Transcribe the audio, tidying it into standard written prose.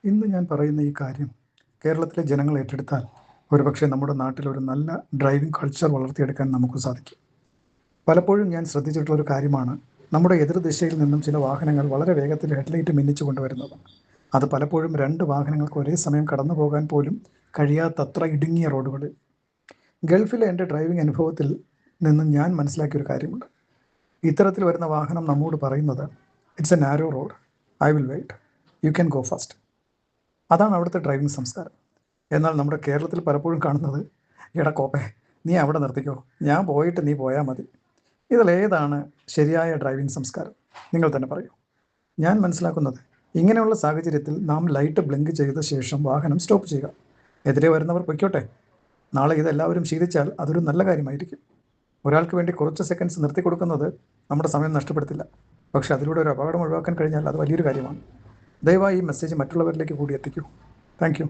ഇന്ന് ഞാൻ പറയുന്ന ഈ കാര്യം കേരളത്തിലെ ജനങ്ങൾ ഏറ്റെടുത്താൽ ഒരുപക്ഷെ നമ്മുടെ നാട്ടിൽ ഒരു നല്ല ഡ്രൈവിംഗ് കൾച്ചർ വളർത്തിയെടുക്കാൻ നമുക്ക് സാധിക്കും. പലപ്പോഴും ഞാൻ ശ്രദ്ധിച്ചിട്ടുള്ളൊരു കാര്യമാണ്, നമ്മുടെ എതിർദിശയിൽ നിന്നും ചില വാഹനങ്ങൾ വളരെ വേഗത്തിൽ ഹെഡ്ലൈറ്റ് മിന്നിച്ചു കൊണ്ടുവരുന്നത്. അത് പലപ്പോഴും രണ്ട് വാഹനങ്ങൾക്ക് ഒരേ സമയം കടന്നു പോകാൻ പോലും കഴിയാത്തത്ര ഇടുങ്ങിയ റോഡുകളിൽ. ഗൾഫിലെ എൻ്റെ ഡ്രൈവിംഗ് അനുഭവത്തിൽ നിന്നും ഞാൻ മനസ്സിലാക്കിയൊരു കാര്യമുണ്ട്. ഇത്തരത്തിൽ വരുന്ന വാഹനം നമ്മോട് പറയുന്നത്, it's a narrow road, I will wait, you can go first. അതാണ് അവിടുത്തെ ഡ്രൈവിംഗ് സംസ്കാരം. എന്നാൽ നമ്മുടെ കേരളത്തിൽ പലപ്പോഴും കാണുന്നത്, എടാ കോപ്പേ, നീ അവിടെ നിർത്തിക്കോ, ഞാൻ പോയിട്ട് നീ പോയാൽ മതി. ഇതിലേതാണ് ശരിയായ ഡ്രൈവിംഗ് സംസ്കാരം? നിങ്ങൾ തന്നെ പറയൂ. ഞാൻ മനസ്സിലാക്കുന്നത്, ഇങ്ങനെയുള്ള സാഹചര്യത്തിൽ നാം ലൈറ്റ് ബ്ലിങ്ക് ചെയ്ത ശേഷം വാഹനം സ്റ്റോപ്പ് ചെയ്യുക. എതിരെ വരുന്നവർ പൊയ്ക്കോട്ടെ. നാളെ ഇതെല്ലാവരും ശീലിച്ചാൽ അതൊരു നല്ല കാര്യമായിരിക്കും. ഒരാൾക്ക് വേണ്ടി കുറച്ച് സെക്കൻഡ്സ് നിർത്തി കൊടുക്കുന്നത് നമ്മുടെ സമയം നഷ്ടപ്പെടുത്തില്ല. പക്ഷേ അതിലൂടെ ഒരു അപകടം ഒഴിവാക്കാൻ കഴിഞ്ഞാൽ അത് വലിയൊരു കാര്യമാണ്. ദയവായി ഈ മെസ്സേജ് മറ്റുള്ളവരിലേക്ക് കൂടി എത്തിക്കൂ. Thank you.